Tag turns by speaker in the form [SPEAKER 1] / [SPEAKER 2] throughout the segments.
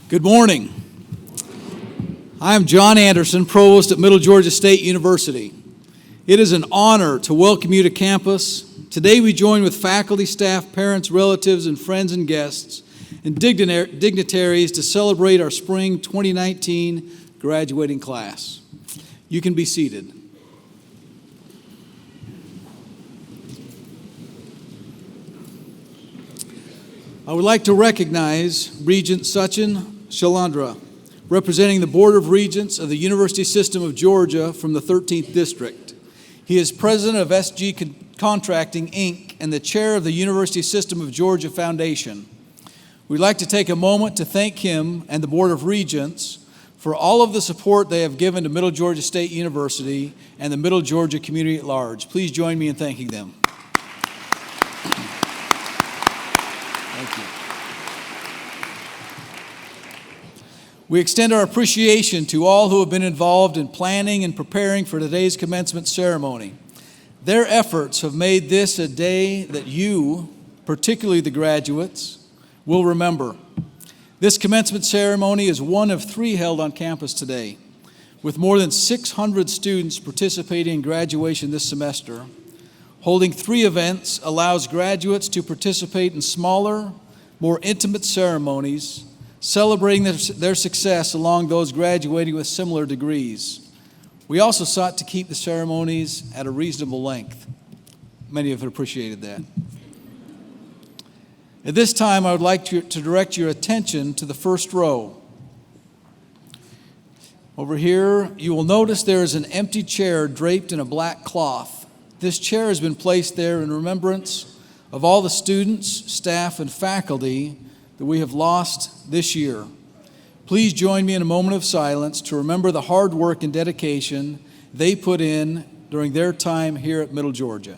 [SPEAKER 1] Good morning. I am John Anderson, Provost at Middle Georgia State University. It is an honor to welcome you to campus. Today we join with faculty, staff, parents, relatives, and friends and guests and dignitaries to celebrate our spring 2019 graduating class. You can be seated. I would like to recognize Regent Sachin Shalandra, representing the Board of Regents of the University System of Georgia from the 13th District. He is president of SG Contracting, Inc., and the chair of the University System of Georgia Foundation. We'd like to take a moment to thank him and the Board of Regents for all of the support they have given to Middle Georgia State University and the Middle Georgia community at large. Please join me in thanking them. Thank you. We extend our appreciation to all who have been involved in planning and preparing for today's commencement ceremony. Their efforts have made this a day that you, particularly the graduates, will remember. This commencement ceremony is one of 3 held on campus today. With more than 600 students participating in graduation this semester, holding 3 events allows graduates to participate in smaller, more intimate ceremonies, celebrating their success along those graduating with similar degrees. We also sought to keep the ceremonies at a reasonable length. Many have appreciated that. At this time, I would like to direct your attention to the first row. Over here, you will notice there is an empty chair draped in a black cloth. This chair has been placed there in remembrance of all the students, staff, and faculty that we have lost this year. Please join me in a moment of silence to remember the hard work and dedication they put in during their time here at Middle Georgia.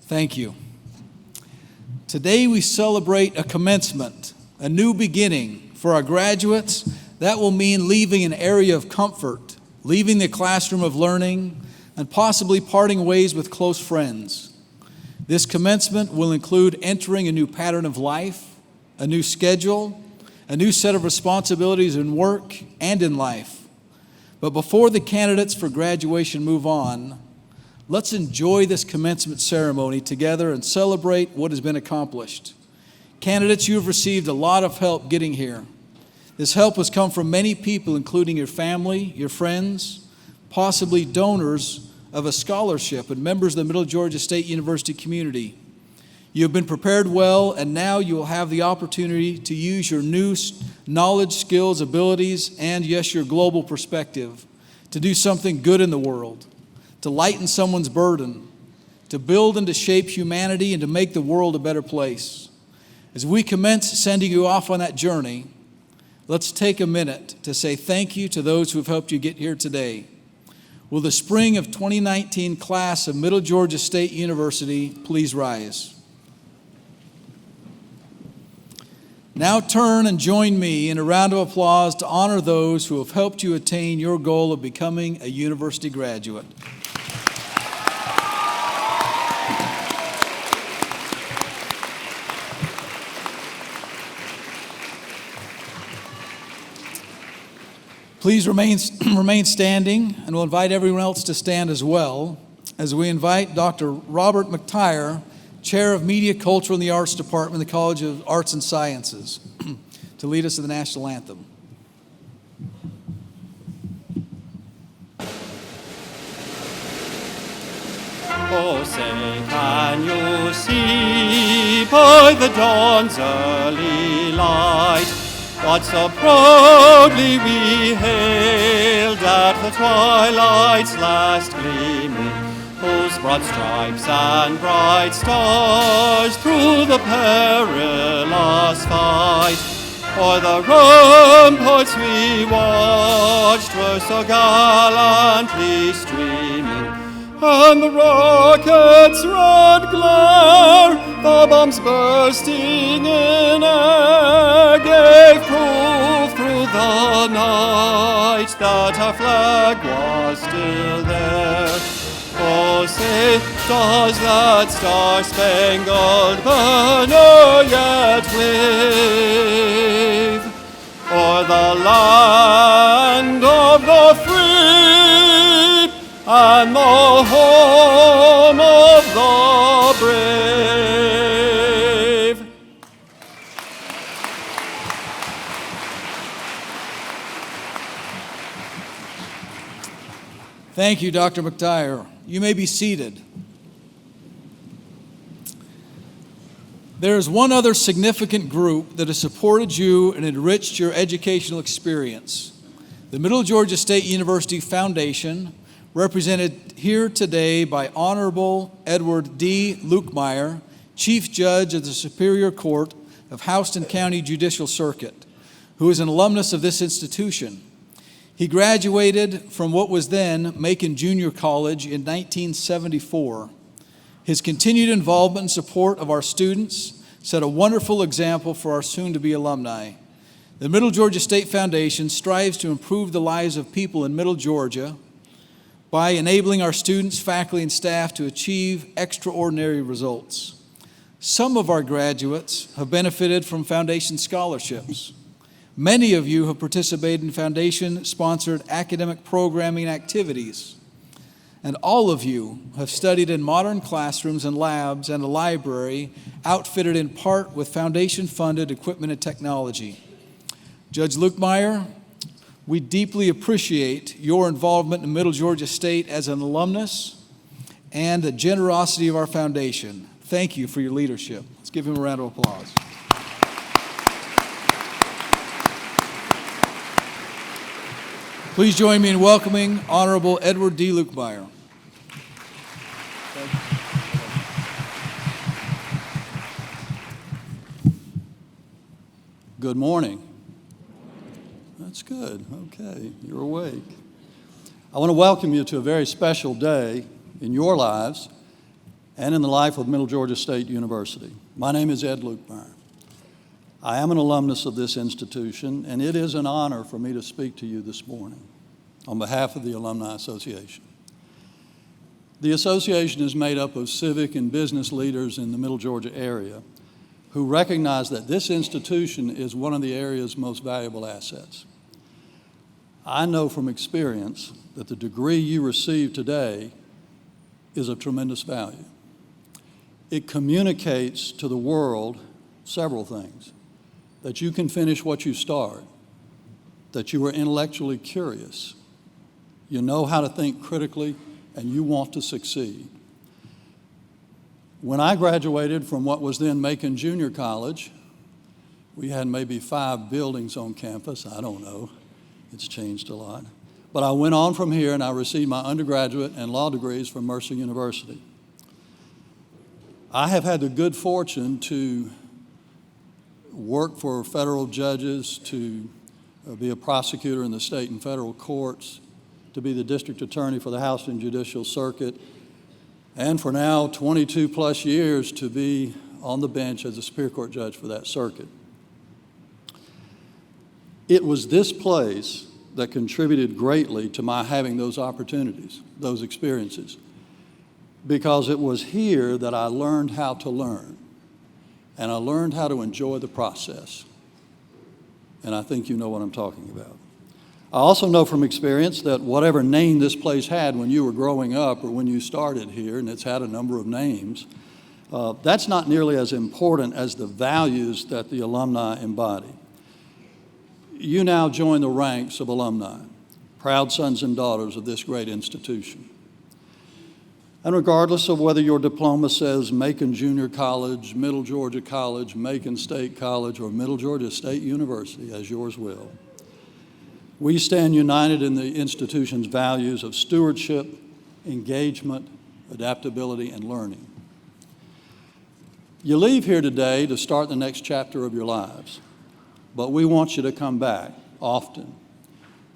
[SPEAKER 1] Thank you. Today we celebrate a commencement, a new beginning for our graduates. That will mean leaving an area of comfort, leaving the classroom of learning, and possibly parting ways with close friends. This commencement will include entering a new pattern of life, a new schedule, a new set of responsibilities in work and in life. But before the candidates for graduation move on, let's enjoy this commencement ceremony together and celebrate what has been accomplished. Candidates, you have received a lot of help getting here. This help has come from many people, including your family, your friends, possibly donors of a scholarship and members of the Middle Georgia State University community. You have been prepared well, and now you will have the opportunity to use your new knowledge, skills, abilities, and yes, your global perspective to do something good in the world, to lighten someone's burden, to build and to shape humanity and to make the world a better place. As we commence sending you off on that journey, let's take a minute to say thank you to those who have helped you get here today. Will the spring of 2019 class of Middle Georgia State University please rise? Now turn and join me in a round of applause to honor those who have helped you attain your goal of becoming a university graduate. Please remain standing, and we'll invite everyone else to stand as well as we invite Dr. Robert McTire, Chair of Media, Culture, and the Arts Department in the College of Arts and Sciences, to lead us to the national anthem.
[SPEAKER 2] Oh, say, can you see by the dawn's early light what so proudly we hailed at the twilight's last gleaming, whose broad stripes and bright stars through the perilous fight o'er the ramparts we watched were so gallantly streaming, and the rocket's red glare, the bombs bursting in air, gave proof through the night that our flag was still there. Oh, say, does that star-spangled banner yet wave o'er the land of the free and the home of the brave?
[SPEAKER 1] Thank you, Dr. McTire. You may be seated. There is one other significant group that has supported you and enriched your educational experience. The Middle Georgia State University Foundation, represented here today by Honorable Edward D. Lukemire, Chief Judge of the Superior Court of Houston County Judicial Circuit, who is an alumnus of this institution. He graduated from what was then Macon Junior College in 1974. His continued involvement and support of our students set a wonderful example for our soon-to-be alumni. The Middle Georgia State Foundation strives to improve the lives of people in Middle Georgia by enabling our students, faculty, and staff to achieve extraordinary results. Some of our graduates have benefited from Foundation scholarships. Many of you have participated in Foundation-sponsored academic programming activities, and all of you have studied in modern classrooms and labs and a library outfitted in part with Foundation-funded equipment and technology. Judge Lukemire, we deeply appreciate your involvement in Middle Georgia State as an alumnus and the generosity of our foundation. Thank you for your leadership. Let's give him a round of applause. Please join me in welcoming Honorable Edward D. Lukemire.
[SPEAKER 3] Good morning. That's good. Okay, you're awake. I want to welcome you to a very special day in your lives and in the life of Middle Georgia State University. My name is Ed Lukemire. I am an alumnus of this institution, and it is an honor for me to speak to you this morning on behalf of the Alumni Association. The association is made up of civic and business leaders in the Middle Georgia area who recognize that this institution is one of the area's most valuable assets. I know from experience that the degree you receive today is of tremendous value. It communicates to the world several things: that you can finish what you start, that you are intellectually curious, you know how to think critically, and you want to succeed. When I graduated from what was then Macon Junior College, we had maybe 5 buildings on campus. I don't know. It's changed a lot. But I went on from here and I received my undergraduate and law degrees from Mercer University. I have had the good fortune to work for federal judges, to be a prosecutor in the state and federal courts, to be the district attorney for the Houston Judicial Circuit, and for now 22 plus years to be on the bench as a Superior Court judge for that circuit. It was this place that contributed greatly to my having those opportunities, those experiences, because it was here that I learned how to learn, and I learned how to enjoy the process. And I think you know what I'm talking about. I also know from experience that whatever name this place had when you were growing up or when you started here, and it's had a number of names, that's not nearly as important as the values that the alumni embody. You now join the ranks of alumni, proud sons and daughters of this great institution. And regardless of whether your diploma says Macon Junior College, Middle Georgia College, Macon State College, or Middle Georgia State University, as yours will, we stand united in the institution's values of stewardship, engagement, adaptability, and learning. You leave here today to start the next chapter of your lives, but we want you to come back often.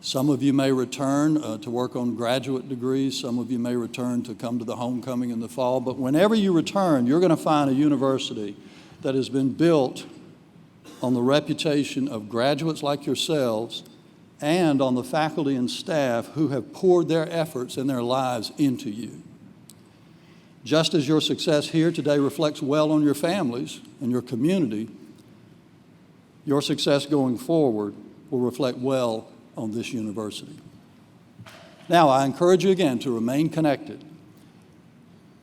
[SPEAKER 3] Some of you may return to work on graduate degrees. Some of you may return to come to the homecoming in the fall. But whenever you return, you're going to find a university that has been built on the reputation of graduates like yourselves and on the faculty and staff who have poured their efforts and their lives into you. Just as your success here today reflects well on your families and your community, your success going forward will reflect well on this university. Now, I encourage you again to remain connected.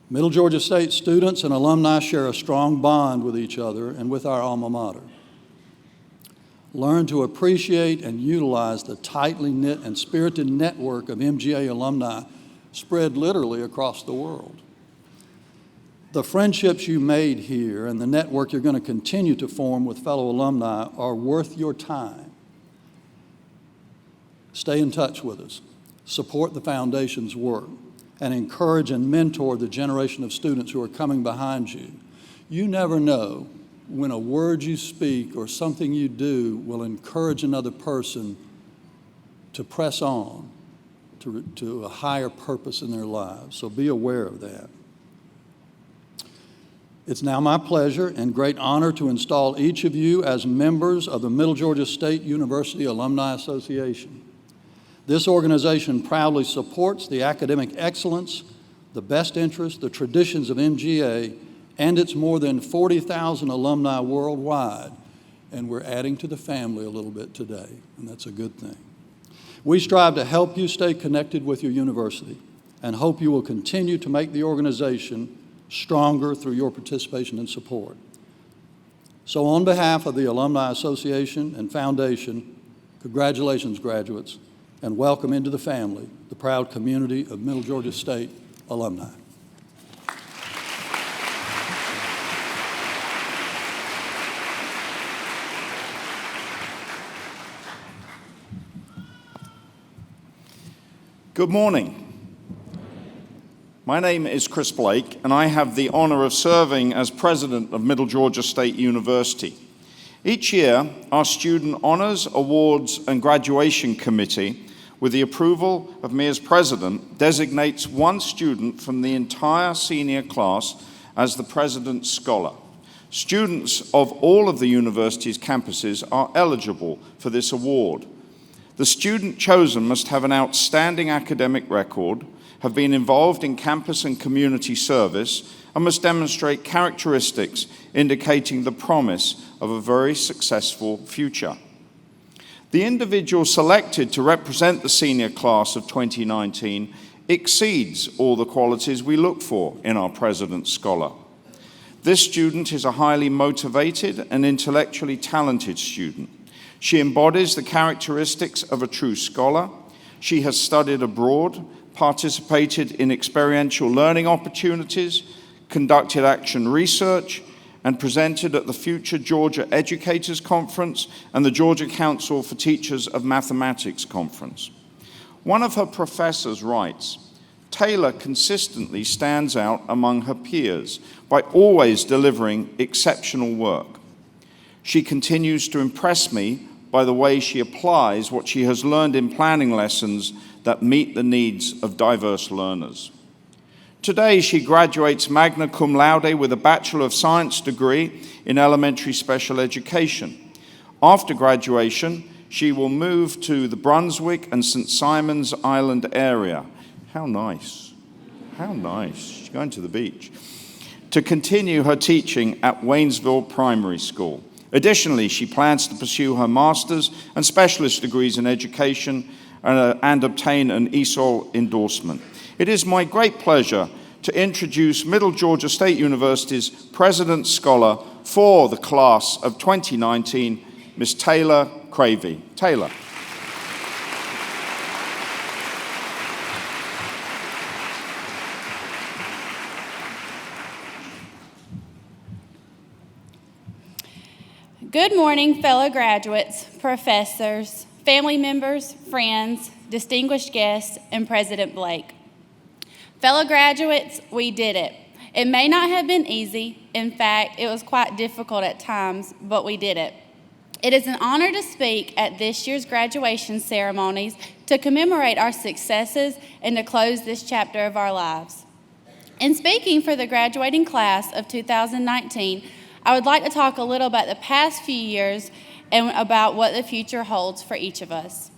[SPEAKER 3] Middle Georgia State students and alumni share a strong bond with each other and with our alma mater. Learn to appreciate and utilize the tightly knit and spirited network of MGA alumni spread literally across the world. The friendships you made here and the network you're going to continue to form with fellow alumni are worth your time. Stay in touch with us, support the foundation's work, and encourage and mentor the generation of students who are coming behind you. You never know when a word you speak or something you do will encourage another person to press on to a higher purpose in their lives. So be aware of that. It's now my pleasure and great honor to install each of you as members of the Middle Georgia State University Alumni Association. This organization proudly supports the academic excellence, the best interests, the traditions of MGA, and its more than 40,000 alumni worldwide. And we're adding to the family a little bit today, and that's a good thing. We strive to help you stay connected with your university and hope you will continue to make the organization stronger through your participation and support. So on behalf of the Alumni Association and Foundation, congratulations, graduates, and welcome into the family, the proud community of Middle Georgia State alumni.
[SPEAKER 4] Good morning. My name is Chris Blake, and I have the honor of serving as president of Middle Georgia State University. Each year, our Student Honors, Awards, and Graduation Committee, with the approval of me as president, designates one student from the entire senior class as the President's Scholar. Students of all of the university's campuses are eligible for this award. The student chosen must have an outstanding academic record, have been involved in campus and community service, and must demonstrate characteristics indicating the promise of a very successful future. The individual selected to represent the senior class of 2019 exceeds all the qualities we look for in our President's Scholar. This student is a highly motivated and intellectually talented student. She embodies the characteristics of a true scholar. She has studied abroad, participated in experiential learning opportunities, conducted action research, and presented at the Future Georgia Educators Conference and the Georgia Council for Teachers of Mathematics Conference. One of her professors writes, "Taylor consistently stands out among her peers by always delivering exceptional work. She continues to impress me by the way she applies what she has learned in planning lessons that meet the needs of diverse learners." Today, she graduates magna cum laude with a Bachelor of Science degree in elementary special education. After graduation, she will move to the Brunswick and St. Simons Island area. How nice. How nice. She's going to the beach. To continue her teaching at Waynesville Primary School. Additionally, she plans to pursue her master's and specialist degrees in education and obtain an ESOL endorsement. It is my great pleasure to introduce Middle Georgia State University's President's Scholar for the class of 2019, Ms. Taylor Cravey. Taylor.
[SPEAKER 5] Good morning, fellow graduates, professors, family members, friends, distinguished guests, and President Blake. Fellow graduates, we did it. It may not have been easy. In fact, it was quite difficult at times, but we did it. It is an honor to speak at this year's graduation ceremonies to commemorate our successes and to close this chapter of our lives. In speaking for the graduating class of 2019, I would like to talk a little about the past few years and about what the future holds for each of us.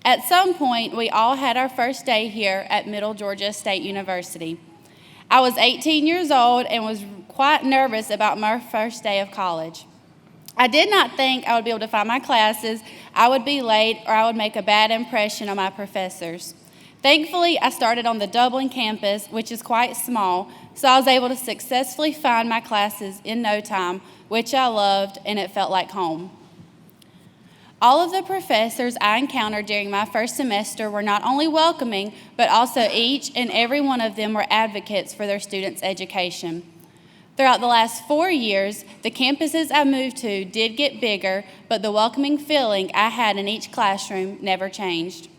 [SPEAKER 5] At some point, we all had our first day here at Middle Georgia State University. I was 18 years old and was quite nervous about my first day of college. I did not think I would be able to find my classes, I would be late, or I would make a bad impression on my professors. Thankfully, I started on the Dublin campus, which is quite small, so I was able to successfully find my classes in no time, which I loved, and it felt like home. All of the professors I encountered during my first semester were not only welcoming, but also each and every one of them were advocates for their students' education. Throughout the last 4 years, the campuses I moved to did get bigger, but the welcoming feeling I had in each classroom never changed.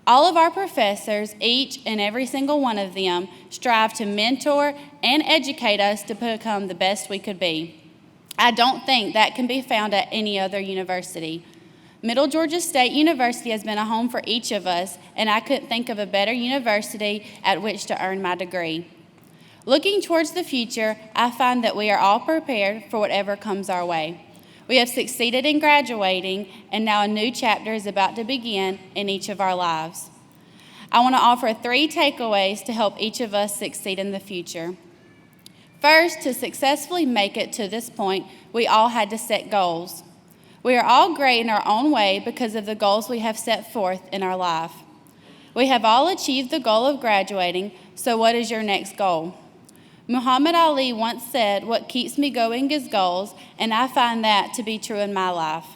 [SPEAKER 5] All of our professors, each and every single one of them, strive to mentor and educate us to become the best we could be. I don't think that can be found at any other university. Middle Georgia State University has been a home for each of us, and I couldn't think of a better university at which to earn my degree. Looking towards the future, I find that we are all prepared for whatever comes our way. We have succeeded in graduating, and now a new chapter is about to begin in each of our lives. I want to offer 3 takeaways to help each of us succeed in the future. First, to successfully make it to this point, we all had to set goals. We are all great in our own way because of the goals we have set forth in our life. We have all achieved the goal of graduating, so what is your next goal? Muhammad Ali once said, "What keeps me going is goals," and I find that to be true in my life.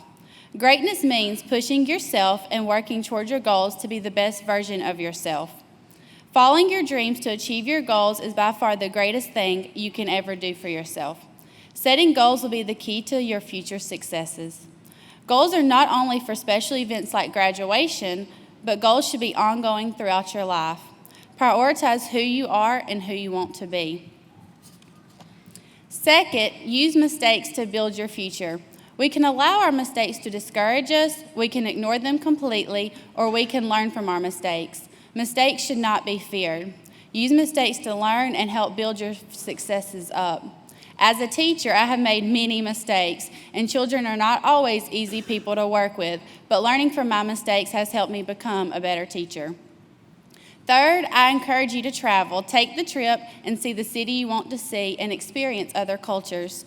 [SPEAKER 5] Greatness means pushing yourself and working towards your goals to be the best version of yourself. Following your dreams to achieve your goals is by far the greatest thing you can ever do for yourself. Setting goals will be the key to your future successes. Goals are not only for special events like graduation, but goals should be ongoing throughout your life. Prioritize who you are and who you want to be. Second, use mistakes to build your future. We can allow our mistakes to discourage us, we can ignore them completely, or we can learn from our mistakes. Mistakes should not be feared. Use mistakes to learn and help build your successes up. As a teacher, I have made many mistakes, and children are not always easy people to work with, but learning from my mistakes has helped me become a better teacher. Third, I encourage you to travel. Take the trip and see the city you want to see and experience other cultures.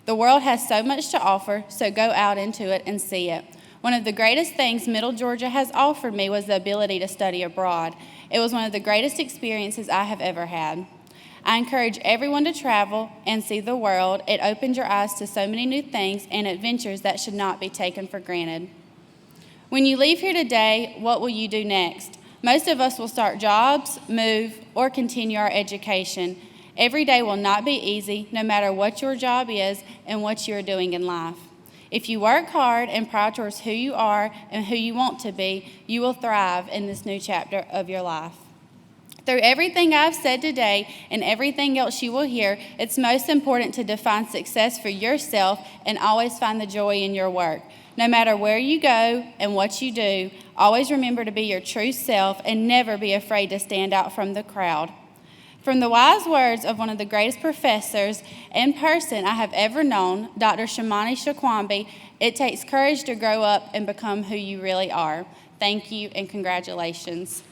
[SPEAKER 5] The world has so much to offer, so go out into it and see it. One of the greatest things Middle Georgia has offered me was the ability to study abroad. It was one of the greatest experiences I have ever had. I encourage everyone to travel and see the world. It opens your eyes to so many new things and adventures that should not be taken for granted. When you leave here today, what will you do next? Most of us will start jobs, move, or continue our education. Every day will not be easy, no matter what your job is and what you are doing in life. If you work hard and prioritize who you are and who you want to be, you will thrive in this new chapter of your life. Through everything I've said today and everything else you will hear, it's most important to define success for yourself and always find the joy in your work. No matter where you go and what you do, always remember to be your true self and never be afraid to stand out from the crowd. From the wise words of one of the greatest professors in person I have ever known, Dr. Shamani Shakwambi, it takes courage to grow up and become who you really are. Thank you and congratulations.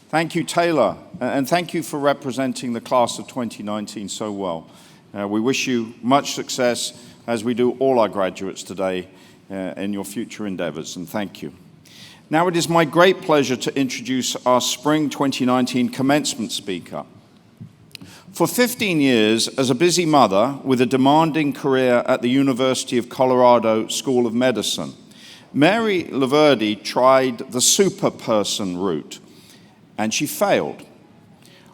[SPEAKER 4] Thank you, Taylor, and thank you for representing the class of 2019 so well. We wish you much success, as we do all our graduates today, in your future endeavors, and thank you. Now it is my great pleasure to introduce our Spring 2019 commencement speaker. For 15 years, as a busy mother with a demanding career at the University of Colorado School of Medicine, Mary Laverdi tried the super person route, and she failed.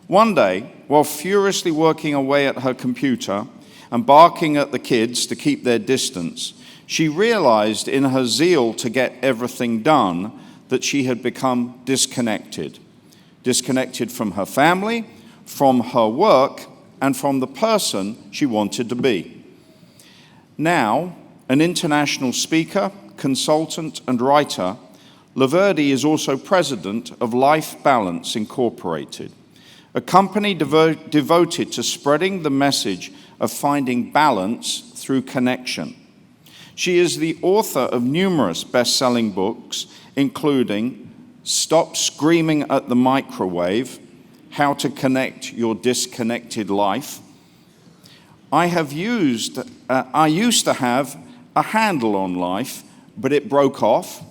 [SPEAKER 4] One day, while furiously working away at her computer and barking at the kids to keep their distance, she realized in her zeal to get everything done that she had become disconnected. Disconnected from her family, from her work, and from the person she wanted to be. Now, an international speaker, consultant, and writer, Laverde is also president of Life Balance Incorporated, a company devoted to spreading the message of finding balance through connection. She is the author of numerous best-selling books, including Stop Screaming at the Microwave, How to Connect Your Disconnected Life. I used to have a handle on life, but it broke off.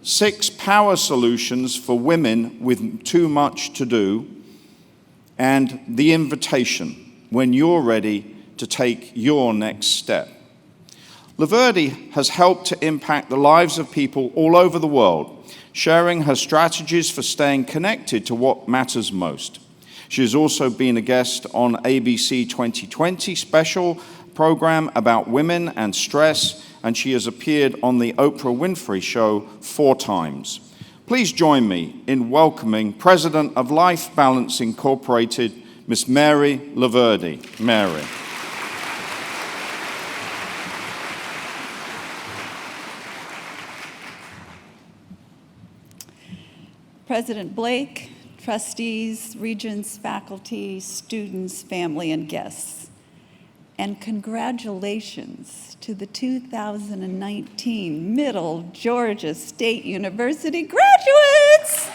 [SPEAKER 4] 6 power solutions for women with too much to do, and The Invitation, when you're ready to take your next step. Laverde has helped to impact the lives of people all over the world, sharing her strategies for staying connected to what matters most. She has also been a guest on ABC 2020 special program about women and stress, and she has appeared on the Oprah Winfrey Show 4 times. Please join me in welcoming President of Life Balance Incorporated, Miss Mary Laverde. Mary.
[SPEAKER 6] President Blake, trustees, regents, faculty, students, family, and guests. And congratulations to the 2019 Middle Georgia State University graduates!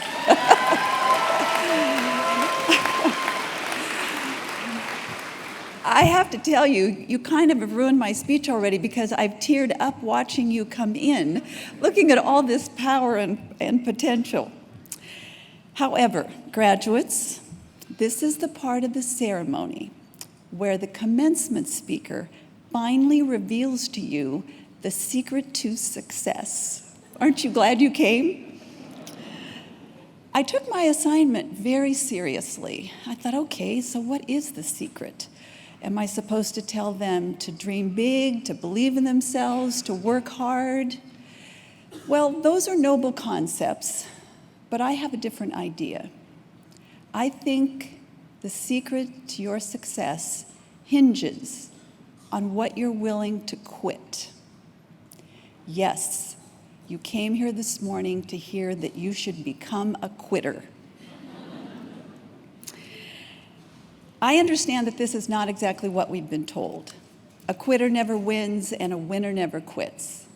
[SPEAKER 6] I have to tell you, you kind of have ruined my speech already because I've teared up watching you come in, looking at all this power and potential. However, graduates, this is the part of the ceremony where the commencement speaker finally reveals to you the secret to success. Aren't you glad you came? I took my assignment very seriously. I thought, okay, so what is the secret? Am I supposed to tell them to dream big, to believe in themselves, to work hard? Well, those are noble concepts, but I have a different idea. I think the secret to your success hinges on what you're willing to quit. Yes, you came here this morning to hear that you should become a quitter. I understand that this is not exactly what we've been told. A quitter never wins and a winner never quits.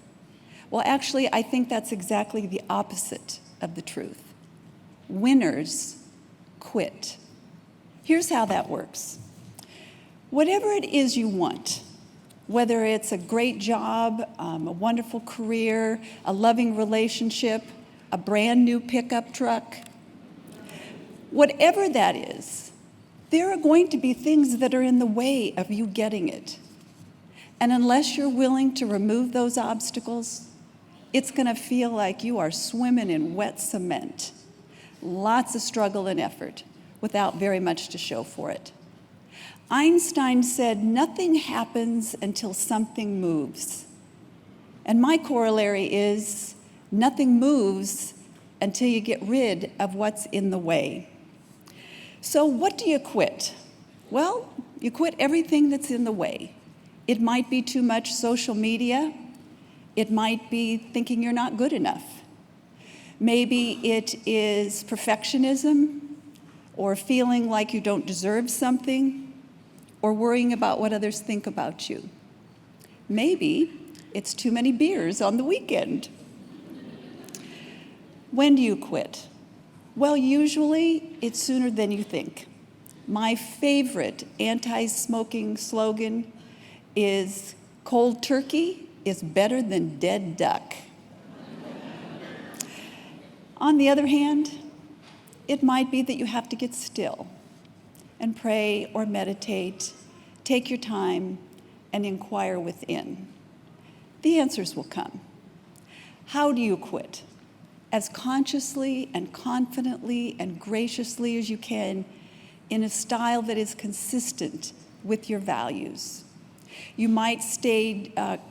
[SPEAKER 6] Well, actually, I think that's exactly the opposite of the truth. Winners quit. Here's how that works. Whatever it is you want, whether it's a great job, a wonderful career, a loving relationship, a brand new pickup truck, whatever that is, there are going to be things that are in the way of you getting it. And unless you're willing to remove those obstacles, it's going to feel like you are swimming in wet cement. Lots of struggle and effort without very much to show for it. Einstein said, nothing happens until something moves. And my corollary is, nothing moves until you get rid of what's in the way. So what do you quit? Well, you quit everything that's in the way. It might be too much social media. It might be thinking you're not good enough. Maybe it is perfectionism, or feeling like you don't deserve something, or worrying about what others think about you. Maybe it's too many beers on the weekend. When do you quit? Well, usually it's sooner than you think. My favorite anti-smoking slogan is, cold turkey is better than dead duck. On the other hand, it might be that you have to get still and pray or meditate, take your time, and inquire within. The answers will come. How do you quit? As consciously and confidently and graciously as you can, in a style that is consistent with your values. You might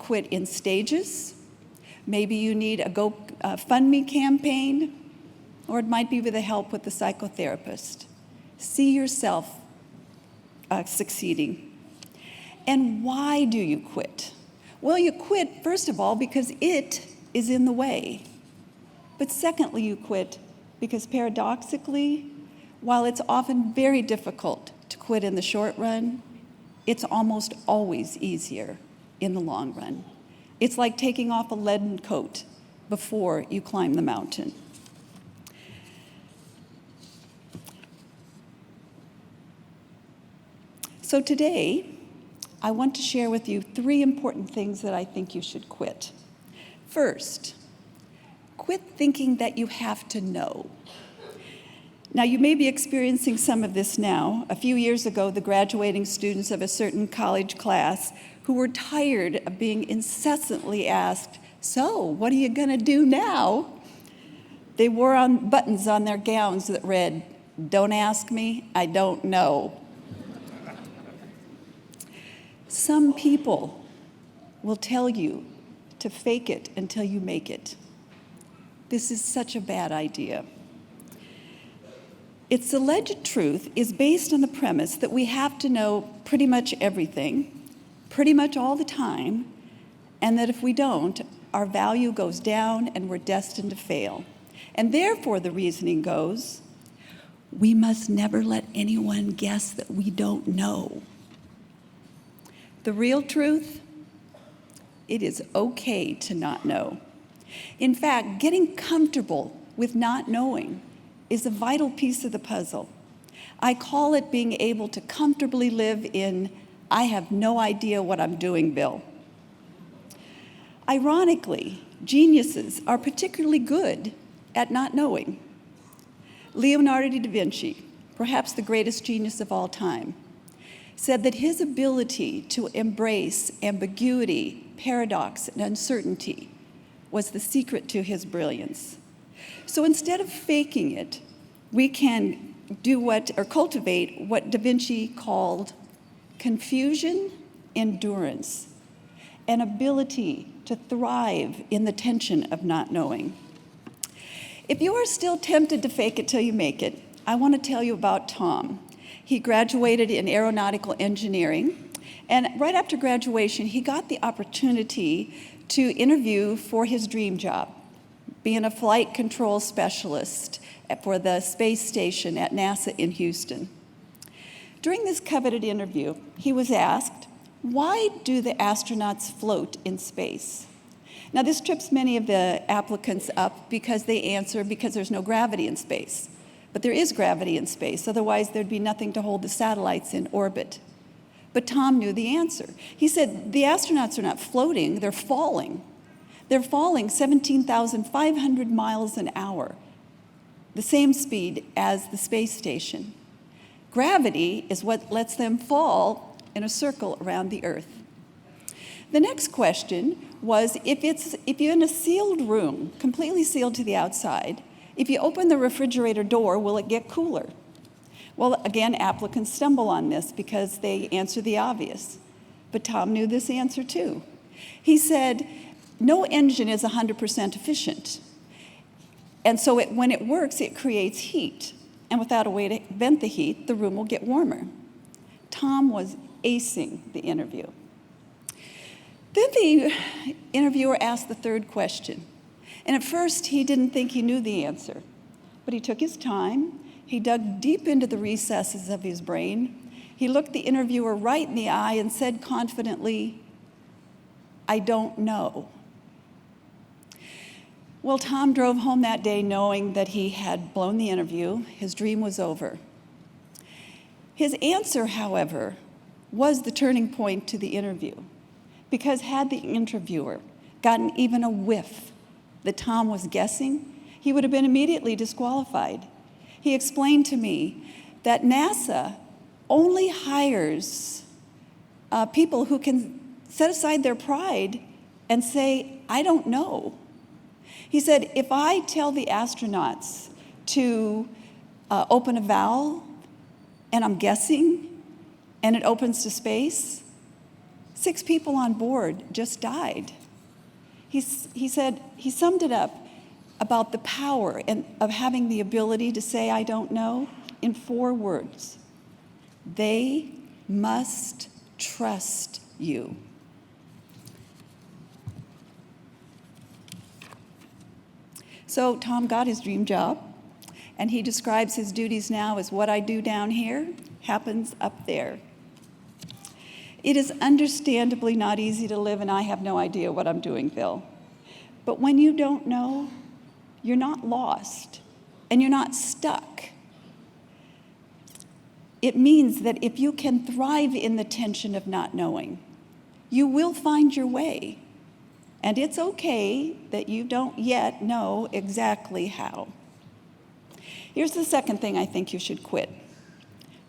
[SPEAKER 6] quit in stages. Maybe you need a GoFundMe campaign, or it might be with the help with the psychotherapist. See yourself succeeding. And why do you quit? Well, you quit, first of all, because it is in the way. But secondly, you quit because paradoxically, while it's often very difficult to quit in the short run, it's almost always easier in the long run. It's like taking off a leaden coat before you climb the mountain. So today, I want to share with you 3 important things that I think you should quit. First, quit thinking that you have to know. Now, you may be experiencing some of this now. A few years ago, the graduating students of a certain college class who were tired of being incessantly asked, "So, what are you going to do now?" They wore on buttons on their gowns that read, "Don't ask me, I don't know." Some people will tell you to fake it until you make it. This is such a bad idea. Its alleged truth is based on the premise that we have to know pretty much everything, pretty much all the time, and that if we don't, our value goes down and we're destined to fail. And therefore, the reasoning goes, we must never let anyone guess that we don't know. The real truth, it is okay to not know. In fact, getting comfortable with not knowing is a vital piece of the puzzle. I call it being able to comfortably live in, I have no idea what I'm doing, Bill. Ironically, geniuses are particularly good at not knowing. Leonardo da Vinci, perhaps the greatest genius of all time, said that his ability to embrace ambiguity, paradox, and uncertainty was the secret to his brilliance. So instead of faking it, we can cultivate what Da Vinci called confusion endurance, an ability to thrive in the tension of not knowing. If you are still tempted to fake it till you make it, I want to tell you about Tom. He graduated in aeronautical engineering, and right after graduation, he got the opportunity to interview for his dream job, being a flight control specialist for the space station at NASA in Houston. During this coveted interview, he was asked, why do the astronauts float in space? Now, this trips many of the applicants up because they answer because there's no gravity in space. But there is gravity in space, otherwise there'd be nothing to hold the satellites in orbit. But Tom knew the answer. He said, the astronauts are not floating, they're falling. They're falling 17,500 miles an hour, the same speed as the space station. Gravity is what lets them fall in a circle around the Earth. The next question was, if you're in a sealed room, completely sealed to the outside, if you open the refrigerator door, will it get cooler? Well, again, applicants stumble on this because they answer the obvious. But Tom knew this answer too. He said, no engine is 100% efficient. And so when it works, it creates heat. And without a way to vent the heat, the room will get warmer. Tom was acing the interview. Then the interviewer asked the third question. And at first, he didn't think he knew the answer. But he took his time. He dug deep into the recesses of his brain. He looked the interviewer right in the eye and said confidently, I don't know. Well, Tom drove home that day knowing that he had blown the interview. His dream was over. His answer, however, was the turning point to the interview. Because had the interviewer gotten even a whiff that Tom was guessing, he would have been immediately disqualified. He explained to me that NASA only hires people who can set aside their pride and say, I don't know. He said, if I tell the astronauts to open a valve and I'm guessing and it opens to space, 6 people on board just died. He said, he summed it up about the power of having the ability to say, I don't know, in 4 words. They must trust you. So Tom got his dream job, and he describes his duties now as what I do down here happens up there. It is understandably not easy to live, and I have no idea what I'm doing, Phil. But when you don't know, you're not lost, and you're not stuck. It means that if you can thrive in the tension of not knowing, you will find your way. And it's okay that you don't yet know exactly how. Here's the second thing I think you should quit.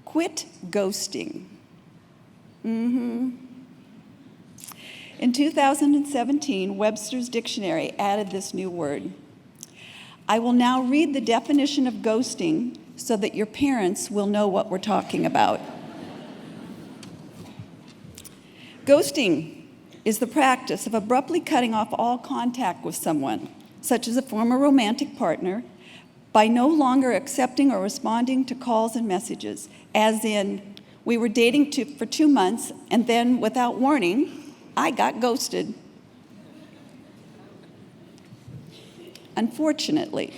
[SPEAKER 6] Quit ghosting. In 2017, Webster's Dictionary added this new word. I will now read the definition of ghosting so that your parents will know what we're talking about. Ghosting is the practice of abruptly cutting off all contact with someone, such as a former romantic partner, by no longer accepting or responding to calls and messages, as in, we were dating for 2 months, and then, without warning, I got ghosted. Unfortunately,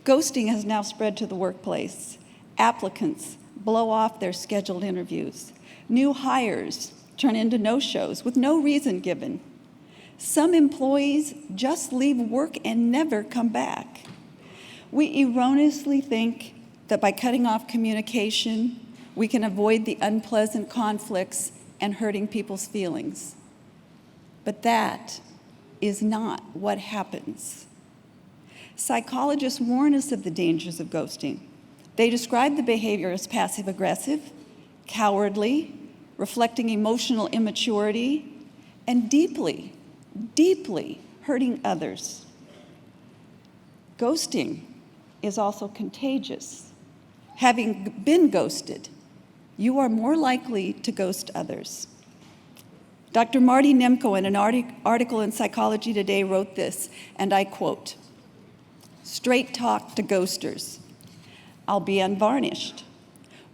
[SPEAKER 6] ghosting has now spread to the workplace. Applicants blow off their scheduled interviews. New hires turn into no-shows with no reason given. Some employees just leave work and never come back. We erroneously think that by cutting off communication, we can avoid the unpleasant conflicts and hurting people's feelings. But that is not what happens. Psychologists warn us of the dangers of ghosting. They describe the behavior as passive-aggressive, cowardly, reflecting emotional immaturity, and deeply, deeply hurting others. Ghosting is also contagious. Having been ghosted, you are more likely to ghost others. Dr. Marty Nemko, in an article in Psychology Today, wrote this, and I quote, "Straight talk to ghosters. I'll be unvarnished.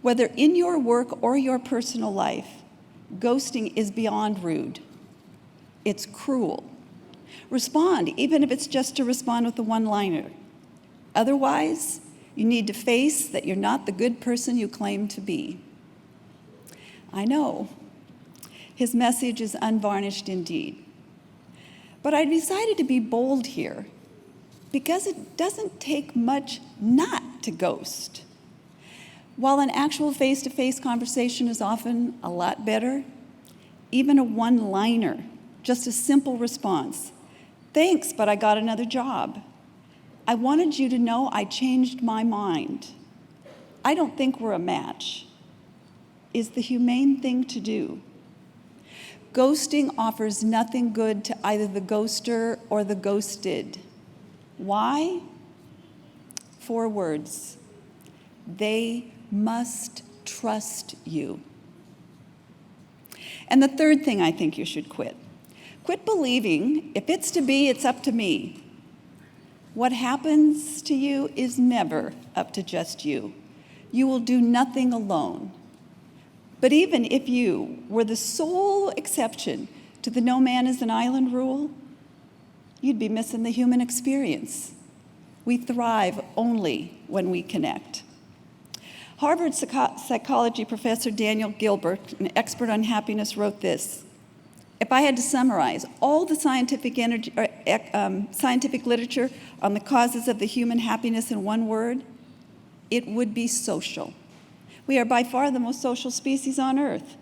[SPEAKER 6] Whether in your work or your personal life, ghosting is beyond rude. It's cruel. Respond, even if it's just to respond with a one-liner. Otherwise, you need to face that you're not the good person you claim to be." I know, his message is unvarnished indeed. But I decided to be bold here because it doesn't take much not to ghost. While an actual face-to-face conversation is often a lot better, even a one-liner, just a simple response, "Thanks, but I got another job. I wanted you to know I changed my mind. I don't think we're a match," is the humane thing to do. Ghosting offers nothing good to either the ghoster or the ghosted. Why? 4 words. They must trust you. And the third thing I think you should quit. Quit believing, if it's to be, it's up to me. What happens to you is never up to just you. You will do nothing alone. But even if you were the sole exception to the no man is an island rule, you'd be missing the human experience. We thrive only when we connect. Harvard psychology professor Daniel Gilbert, an expert on happiness, wrote this: "If I had to summarize all the scientific literature on the causes of the human happiness in one word, it would be social. We are by far the most social species on earth.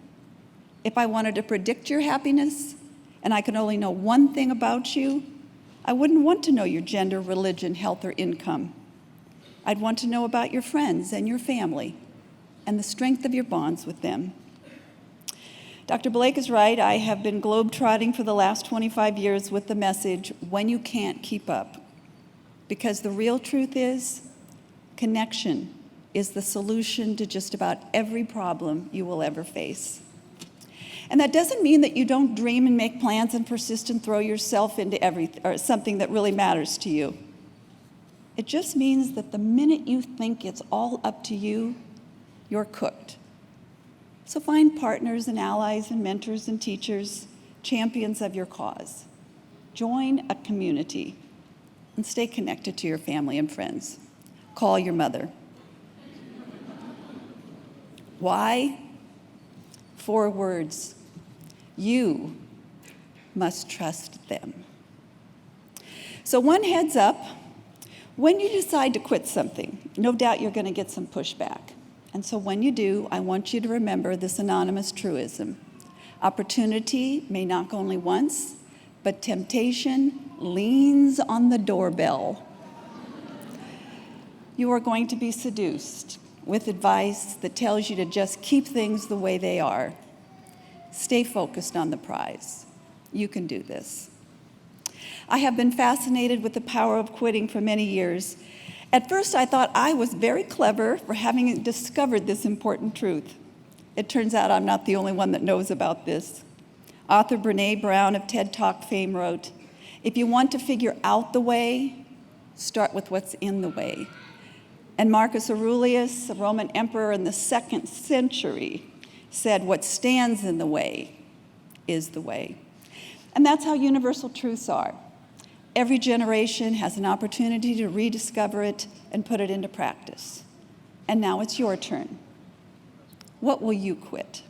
[SPEAKER 6] If I wanted to predict your happiness, and I could only know one thing about you, I wouldn't want to know your gender, religion, health, or income. I'd want to know about your friends and your family and the strength of your bonds with them." Dr. Blake is right. I have been globetrotting for the last 25 years with the message, when you can't keep up. Because the real truth is, connection is the solution to just about every problem you will ever face. And that doesn't mean that you don't dream and make plans and persist and throw yourself into something that really matters to you. It just means that the minute you think it's all up to you, you're cooked. So find partners and allies and mentors and teachers, champions of your cause. Join a community. and stay connected to your family and friends. Call your mother. Why? 4 words. You must trust them. So one heads up, when you decide to quit something, no doubt you're going to get some pushback. And so when you do, I want you to remember this anonymous truism. Opportunity may knock only once, but temptation leans on the doorbell. You are going to be seduced with advice that tells you to just keep things the way they are. Stay focused on the prize. You can do this. I have been fascinated with the power of quitting for many years. At first, I thought I was very clever for having discovered this important truth. It turns out I'm not the only one that knows about this. Author Brene Brown of TED Talk fame wrote, "If you want to figure out the way, start with what's in the way." And Marcus Aurelius, a Roman emperor in the 2nd century, said, "What stands in the way is the way." And that's how universal truths are. Every generation has an opportunity to rediscover it and put it into practice. And now it's your turn. What will you quit?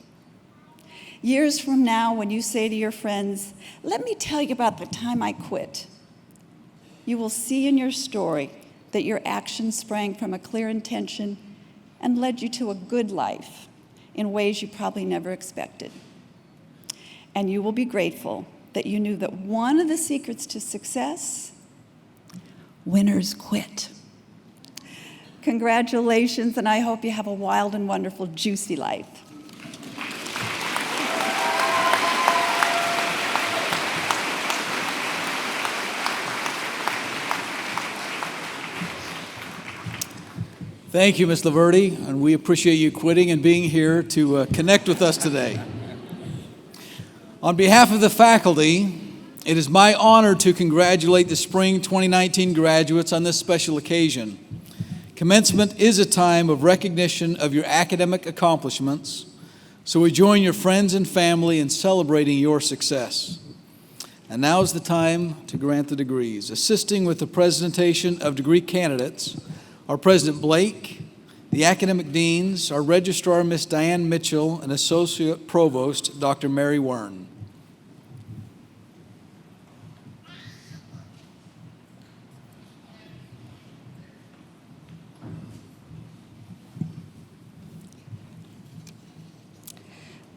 [SPEAKER 6] Years from now, when you say to your friends, "Let me tell you about the time I quit," you will see in your story that your actions sprang from a clear intention and led you to a good life in ways you probably never expected. And you will be grateful that you knew that one of the secrets to success, winners quit. Congratulations, and I hope you have a wild and wonderful, juicy life.
[SPEAKER 1] Thank you, Ms. Laverty, and we appreciate you quitting and being here to connect with us today. On behalf of the faculty, it is my honor to congratulate the Spring 2019 graduates on this special occasion. Commencement is a time of recognition of your academic accomplishments, so we join your friends and family in celebrating your success. And now is the time to grant the degrees. Assisting with the presentation of degree candidates are President Blake, the academic deans, our registrar, Ms. Diane Mitchell, and Associate Provost, Dr. Mary Wern.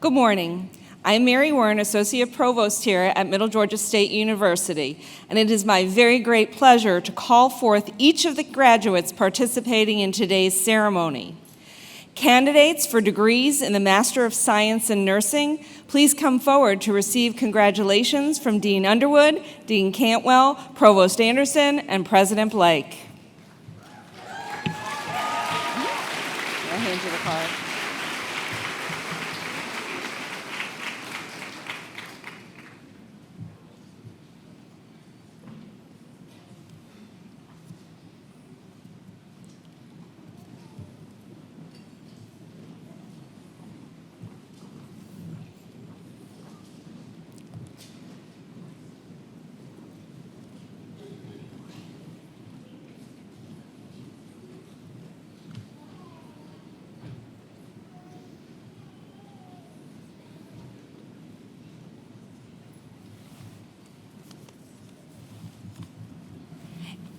[SPEAKER 7] Good morning. I'm Mary Wern, Associate Provost here at Middle Georgia State University, and it is my very great pleasure to call forth each of the graduates participating in today's ceremony. Candidates for degrees in the Master of Science in Nursing, please come forward to receive congratulations from Dean Underwood, Dean Cantwell, Provost Anderson, and President Blake. I'll hand you the card.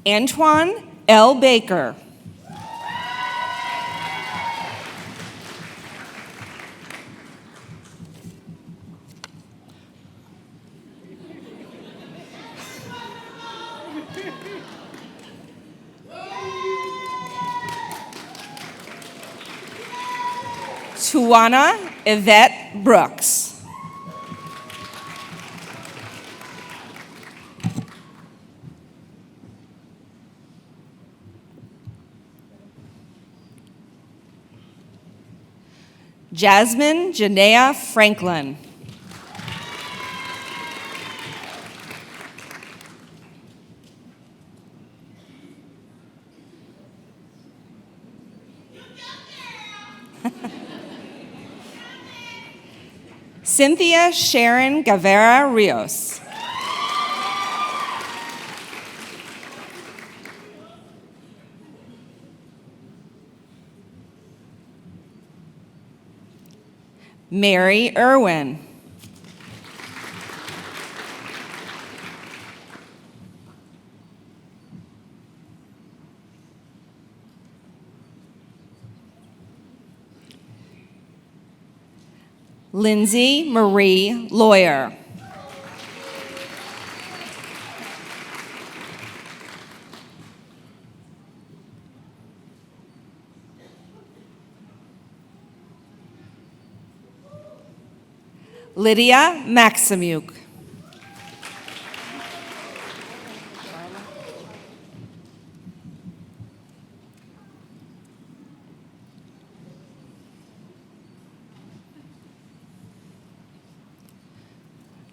[SPEAKER 7] Antoine L. Baker. Tuana Yvette Brooks. Jasmine Janea Franklin. Cynthia Sharon Guevara Rios. Mary Irwin. Lindsay Marie Lawyer. Lydia Maximuk.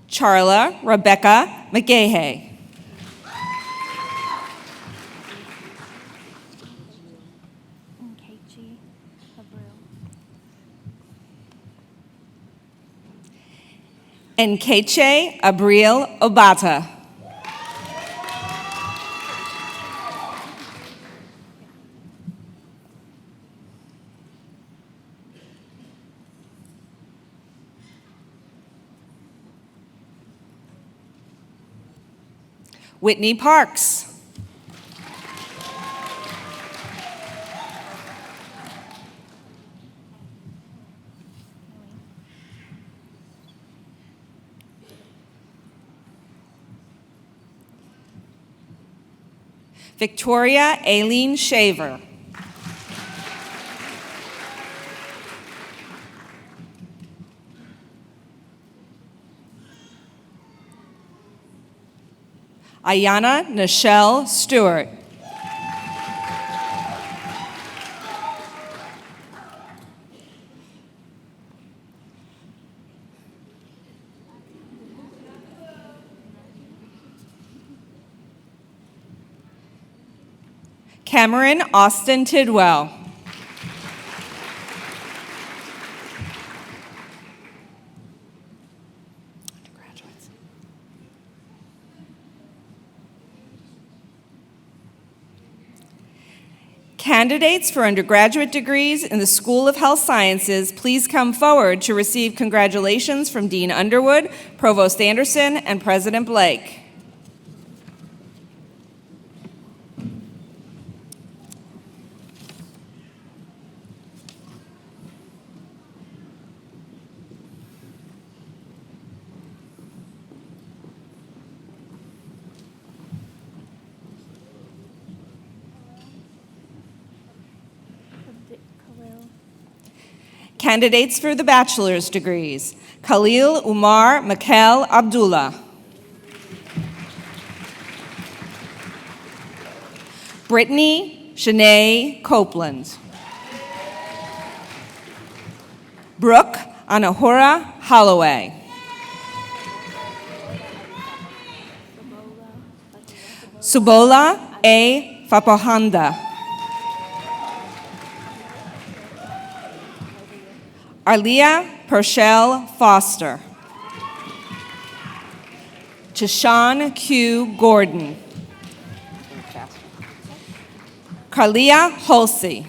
[SPEAKER 7] Charla Rebecca McGahey. Nkeche Abril Obata. Whitney Parks. Victoria Aileen Shaver. Ayana Nichelle Stewart. Cameron Austin Tidwell. Candidates for undergraduate degrees in the School of Health Sciences, please come forward to receive congratulations from Dean Underwood, Provost Anderson, and President Blake. Candidates for the bachelor's degrees: Khalil Umar Mikel Abdullah. Brittany Shanae Copeland. Brooke Anahura Holloway. Subola A. Fapohanda. Arlia Purcell Foster. Tashawn Q. Gordon. Carlia Holsey.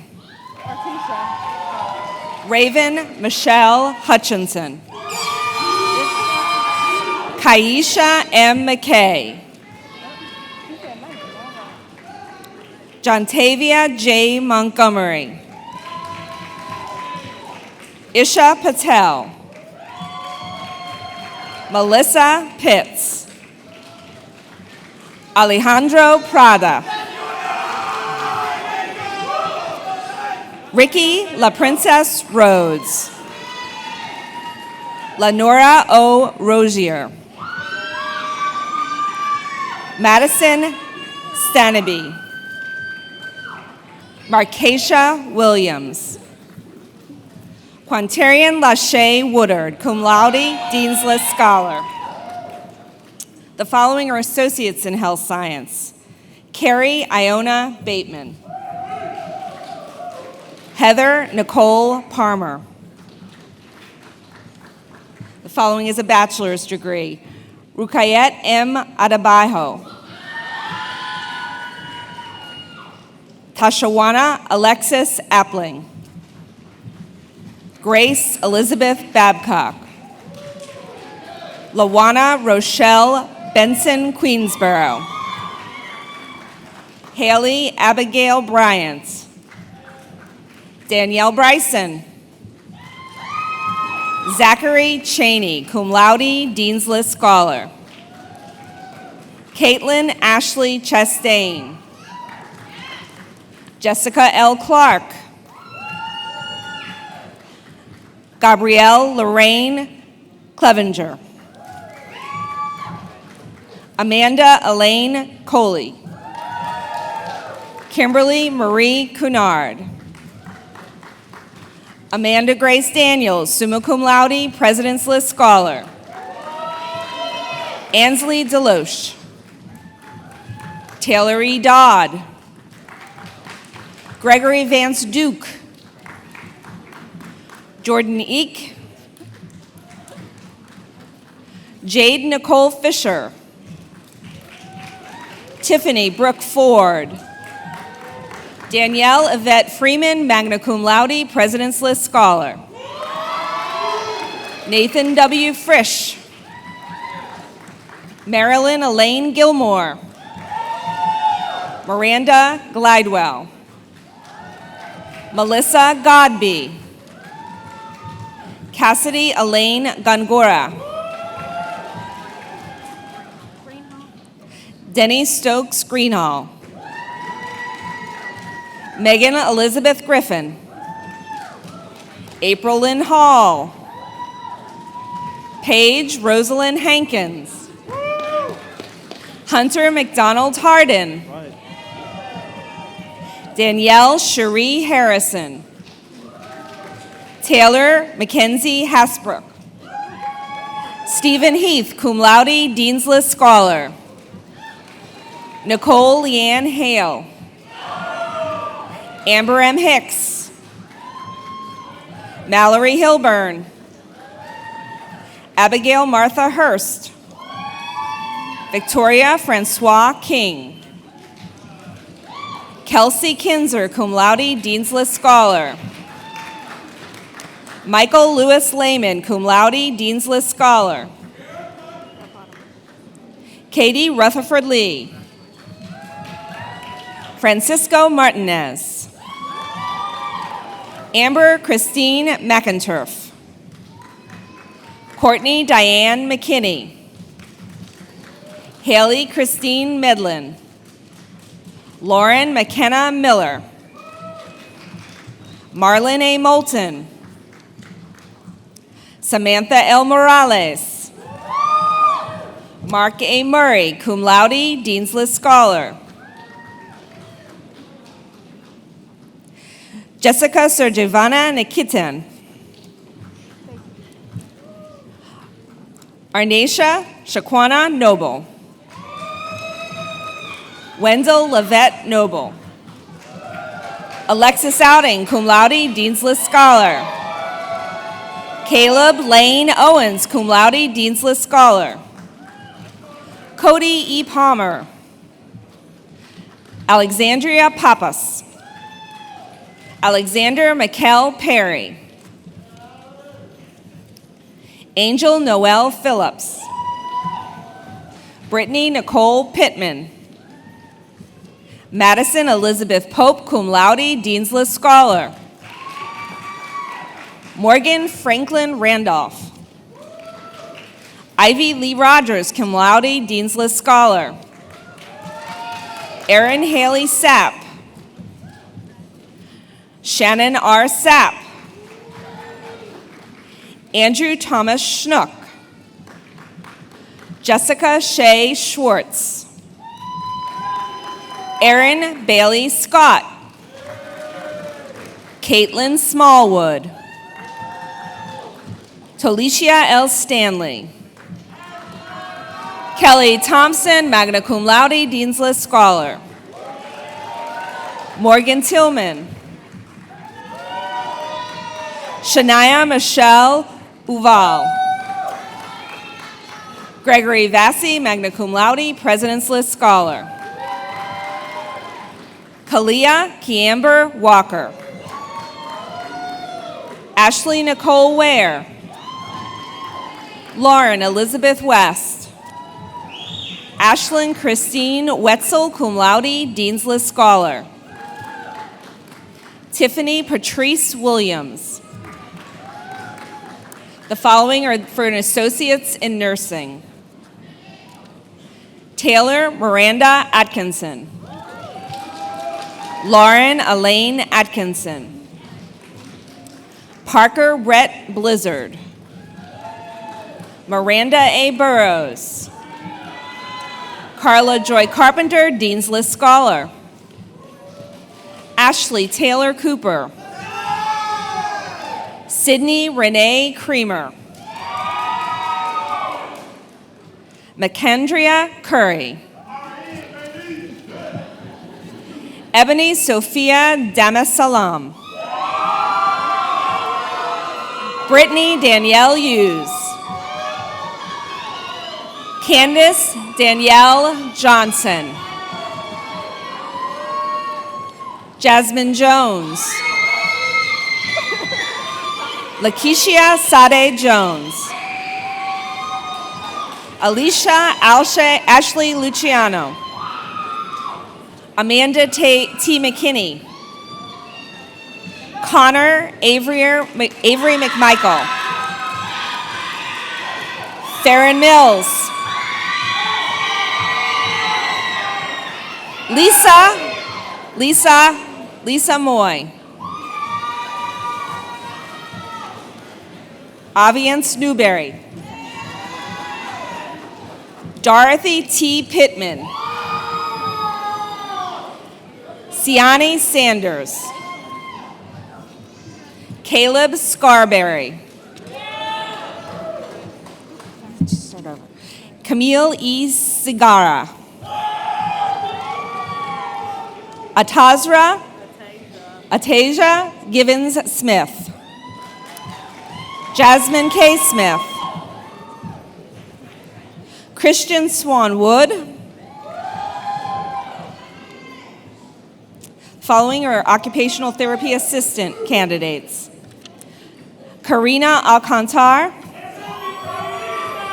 [SPEAKER 7] Raven Michelle Hutchinson. Kaisha M. McKay. Jontavia J. Montgomery. Isha Patel. Melissa Pitts. Alejandro Prada. Ricky La Princess Rhodes. Lenora O. Rozier. Madison Stanaby. Markeisha Williams. Quantarian Lachey Woodard, cum laude, Dean's List Scholar. The following are associates in health science: Carrie Iona Bateman. Heather Nicole Palmer. The following is a bachelor's degree: Rukayet M. Adebayo. Tashawana Alexis Appling. Grace Elizabeth Babcock. Lawana Rochelle Benson Queensborough. Haley Abigail Bryant. Danielle Bryson. Zachary Cheney, cum laude, Dean's List Scholar. Caitlin Ashley Chastain. Jessica L. Clark. Gabrielle Lorraine Clevenger. Amanda Elaine Coley. Kimberly Marie Cunard. Amanda Grace Daniels, summa cum laude, President's List Scholar. Ansley Deloche. Taylor E. Dodd. Gregory Vance Duke. Jordan Eek. Jade Nicole Fisher. Tiffany Brooke Ford. Danielle Yvette Freeman, magna cum laude, President's List Scholar. Nathan W. Frisch. Marilyn Elaine Gilmore. Miranda Glidewell. Melissa Godby. Cassidy Elaine Gongora. Denny Stokes Greenhall. Megan Elizabeth Griffin. April Lynn Hall. Paige Rosalind Hankins. Hunter McDonald Hardin. Danielle Cherie Harrison. Taylor Mackenzie Hasbrook. Stephen Heath, cum laude, Dean's List Scholar. Nicole Leanne Hale. Amber M. Hicks. Mallory Hilburn. Abigail Martha Hurst. Victoria Francois King. Kelsey Kinzer, cum laude, Dean's List Scholar. Michael Lewis Lehman, cum laude, Dean's List Scholar. Katie Rutherford Lee. Francisco Martinez. Amber Christine McInturf. Courtney Diane McKinney. Haley Christine Medlin. Lauren McKenna Miller. Marlon A. Moulton. Samantha L. Morales. Mark A. Murray, cum laude, Dean's List Scholar. Jessica Sergivana Nikitin. Arnacia Shaquana Noble. Wendell Lavette Noble. Alexis Outing, cum laude, Dean's List Scholar. Caleb Lane Owens, cum laude, Dean's List Scholar. Cody E. Palmer. Alexandria Pappas. Alexander Mikkel Perry. Angel Noel Phillips. Brittany Nicole Pittman. Madison Elizabeth Pope, cum laude, Dean's List Scholar. Morgan Franklin Randolph. Ivy Lee Rogers, cum laude, Dean's List Scholar. Erin Haley Sapp. Shannon R. Sapp. Andrew Thomas Schnook. Jessica Shea Schwartz. Erin Bailey Scott. Caitlin Smallwood. Tolicia L. Stanley. Kelly Thompson, magna cum laude, Dean's List Scholar. Morgan Tillman. Shania Michelle Uval. Gregory Vassie, magna cum laude, President's List Scholar. Kalia Kiamber Walker. Ashley Nicole Ware. Lauren Elizabeth West. Ashlyn Christine Wetzel, cum laude, Dean's List Scholar. Tiffany Patrice Williams. The following are for an Associate's in Nursing. Taylor Miranda Atkinson. Lauren Elaine Atkinson. Parker Rhett Blizzard. Miranda A. Burrows. Carla Joy Carpenter, Dean's List Scholar. Ashley Taylor Cooper. Sydney Renee Creamer. McKendria Curry. Ebony Sophia Damasalam. Brittany Danielle Hughes. Candace Danielle Johnson. Jasmine Jones. Lakeisha Sade Jones. Alicia Ashley Luciano. Amanda T. McKinney. Connor Avery McMichael. Farron Mills. Lisa Moy. Aviance Newberry. Dorothy T. Pittman. Siani Sanders. Caleb Scarberry. Camille E. Sigara. Atasia Givens Smith. Jasmine K. Smith. Christian Swan Wood. Following are occupational therapy assistant candidates. Karina Alcantar.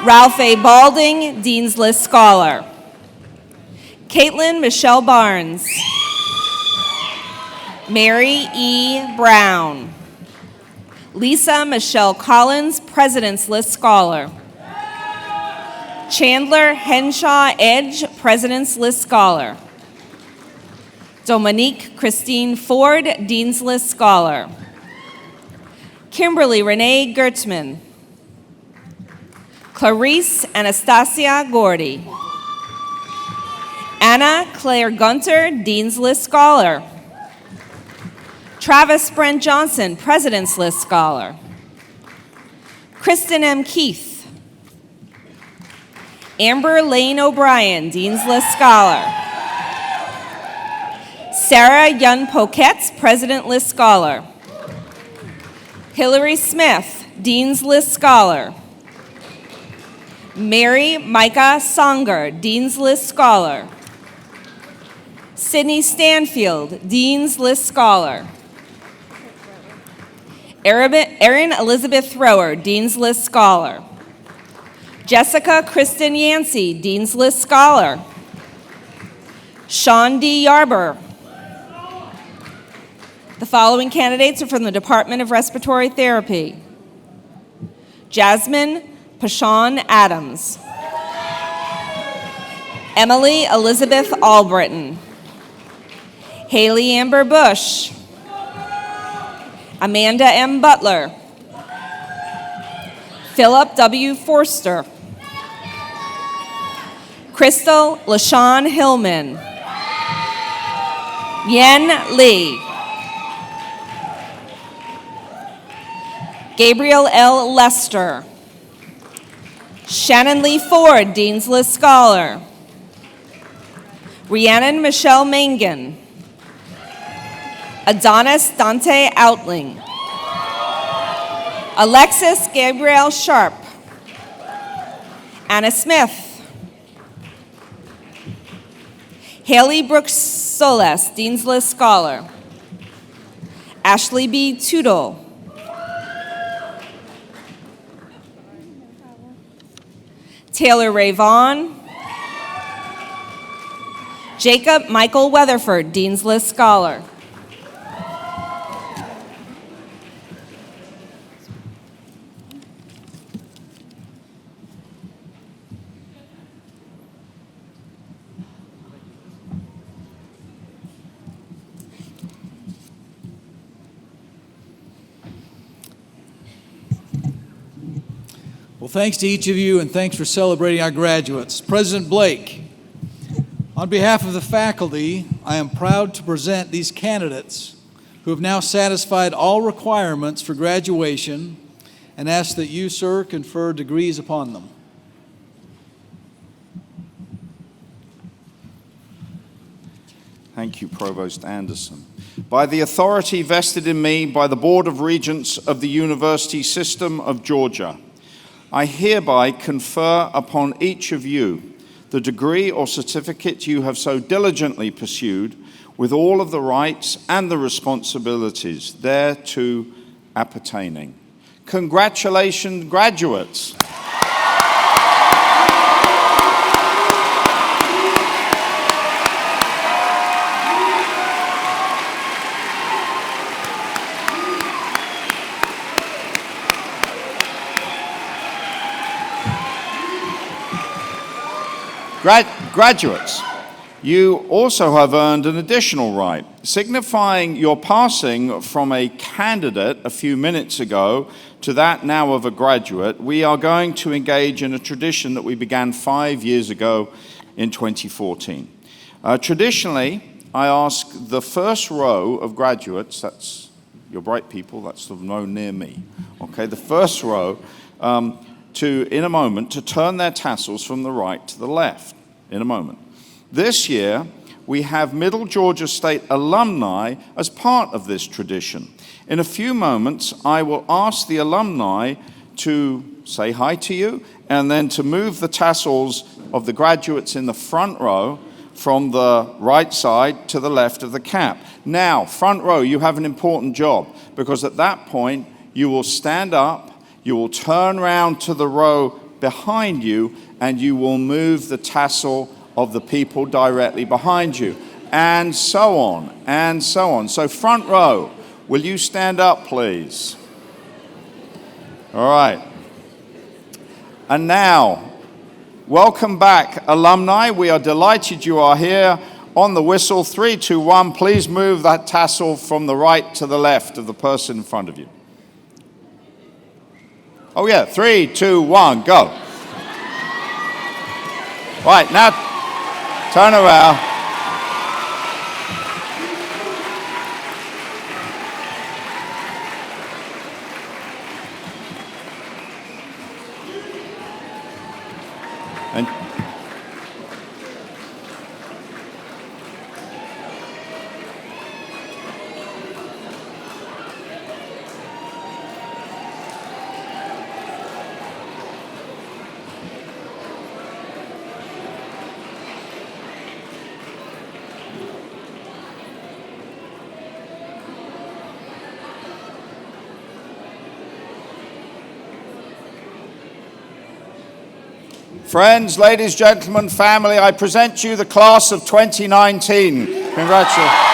[SPEAKER 7] Ralph A. Balding, Dean's List Scholar. Caitlin Michelle Barnes. Mary E. Brown. Lisa Michelle Collins, President's List Scholar. Chandler Henshaw Edge, President's List Scholar. Dominique Christine Ford, Dean's List Scholar. Kimberly Renee Gertzman. Clarice Anastasia Gordy. Anna Claire Gunter, Dean's List Scholar. Travis Brent Johnson, President's List Scholar. Kristen M. Keith. Amber Lane O'Brien, Dean's List Scholar. Sarah Yun Poquetz, President's List Scholar. Hillary Smith, Dean's List Scholar. Mary Micah Songer, Dean's List Scholar. Sydney Stanfield, Dean's List Scholar. Erin Elizabeth Thrower, Dean's List Scholar. Jessica Kristen Yancey, Dean's List Scholar. Sean D. Yarber. The following candidates are from the Department of Respiratory Therapy. Jasmine Pashon Adams. Emily Elizabeth Albritton. Haley Amber Bush. Amanda M. Butler. Philip W. Forster. Crystal LaShawn Hillman. Yen Lee. Gabriel L. Lester. Shannon Lee Ford, Dean's List Scholar. Rhiannon Michelle Mangan. Adonis Dante Outling. Alexis Gabrielle Sharp. Anna Smith. Haley Brooks Soles, Dean's List Scholar. Ashley B. Tootle. Taylor Ray Vaughn, Jacob Michael Weatherford, Dean's List Scholar.
[SPEAKER 1] Well, thanks to each of you, and thanks for celebrating our graduates. President Blake, on behalf of the faculty, I am proud to present these candidates who have now satisfied all requirements for graduation and ask that you, sir, confer degrees upon them.
[SPEAKER 4] Thank you, Provost Anderson. By the authority vested in me by the Board of Regents of the University System of Georgia, I hereby confer upon each of you the degree or certificate you have so diligently pursued, with all of the rights and the responsibilities thereto appertaining. Congratulations, graduates. Graduates, you also have earned an additional right, signifying your passing from a candidate a few minutes ago to that now of a graduate. We are going to engage in a tradition that we began 5 years ago in 2014. Traditionally, I ask the first row of graduates, that's your bright people, that's the row near me, okay, the first row, in a moment, to turn their tassels from the right to the left, in a moment. This year, we have Middle Georgia State alumni as part of this tradition. In a few moments, I will ask the alumni to say hi to you and then to move the tassels of the graduates in the front row from the right side to the left of the cap. Now, front row, you have an important job, because at that point, you will stand up, you will turn around to the row behind you, and you will move the tassel of the people directly behind you, and so on, and so on. So front row, will you stand up, please? All right. And now, welcome back, alumni. We are delighted you are here. On the whistle, 3, 2, 1, please move that tassel from the right to the left of the person in front of you. Oh yeah, 3, 2, 1, go. Right, now turn around. And friends, ladies, gentlemen, family, I present you the class of 2019. Congratulations.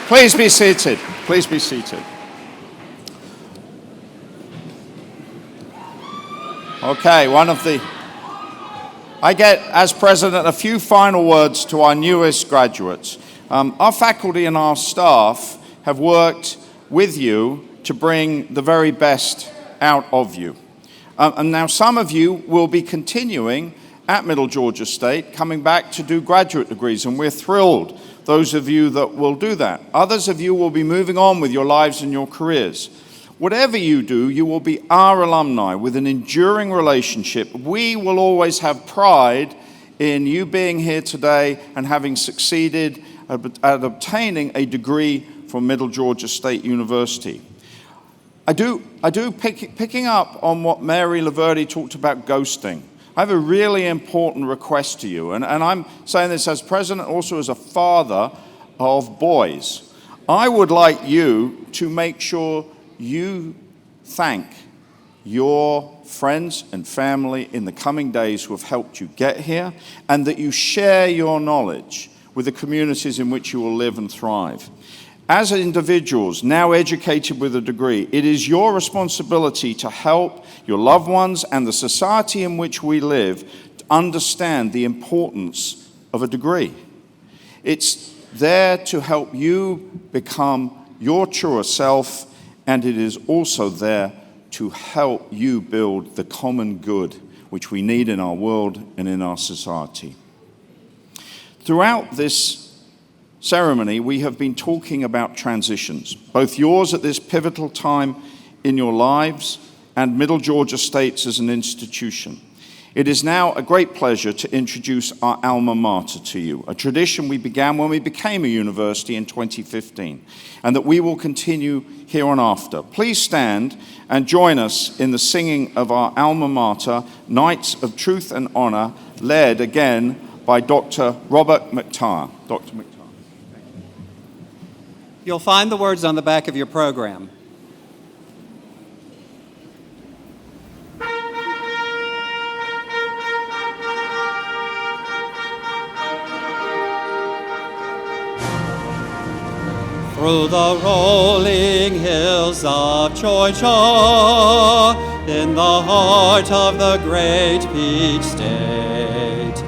[SPEAKER 4] Please be seated. Please be seated. Okay, I get, as president, a few final words to our newest graduates. Our faculty and our staff have worked with you to bring the very best out of you. And now some of you will be continuing at Middle Georgia State, coming back to do graduate degrees, and we're thrilled, those of you that will do that. Others of you will be moving on with your lives and your careers. Whatever you do, you will be our alumni with an enduring relationship. We will always have pride in you being here today and having succeeded at obtaining a degree from Middle Georgia State University. picking up on what Mary Laverty talked about ghosting. I have a really important request to you, and I'm saying this as president, also as a father of boys. I would like you to make sure you thank your friends and family in the coming days who have helped you get here, and that you share your knowledge with the communities in which you will live and thrive. As individuals now educated with a degree, it is your responsibility to help your loved ones and the society in which we live to understand the importance of a degree. It's there to help you become your truer self, and it is also there to help you build the common good which we need in our world and in our society. Throughout this ceremony, we have been talking about transitions, both yours at this pivotal time in your lives and Middle Georgia State's as an institution. It is now a great pleasure to introduce our alma mater to you, a tradition we began when we became a university in 2015, and that we will continue here on after. Please stand and join us in the singing of our alma mater, Knights of Truth and Honor, led again by Dr. Robert McTire. Dr. McTire.
[SPEAKER 8] You'll find the words on the back of your program. Through the rolling hills of Georgia, in the heart of the great Peach State,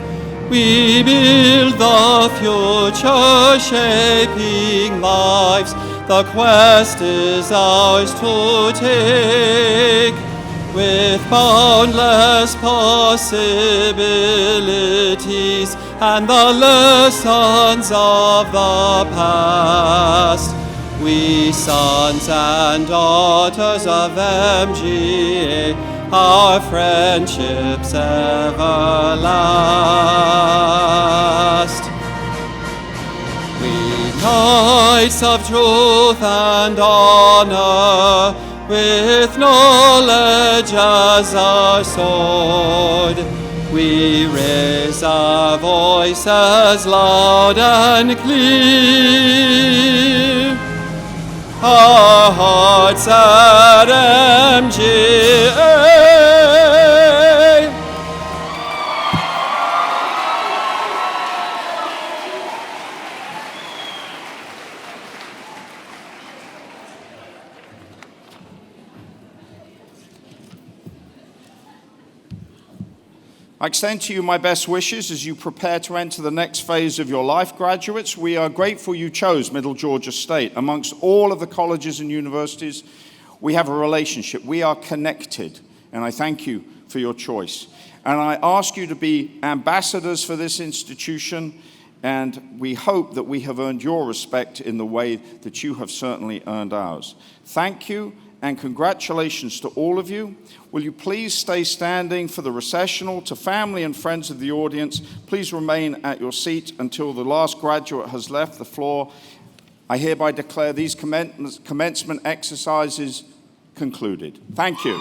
[SPEAKER 8] we build the future, shaping lives. The quest is ours to take, with boundless possibilities and the lessons of the past. We sons and daughters of MGA, our friendships everlast. We knights of truth and honor, with knowledge as our sword, we raise our voices loud and clear. Our hearts at MGA.
[SPEAKER 4] I extend to you my best wishes as you prepare to enter the next phase of your life, graduates. We are grateful you chose Middle Georgia State. Amongst all of the colleges and universities, we have a relationship. We are connected, and I thank you for your choice. And I ask you to be ambassadors for this institution, and we hope that we have earned your respect in the way that you have certainly earned ours. Thank you, and congratulations to all of you. Will you please stay standing for the recessional? To family and friends of the audience, please remain at your seat until the last graduate has left the floor. I hereby declare these commencement exercises concluded. Thank you.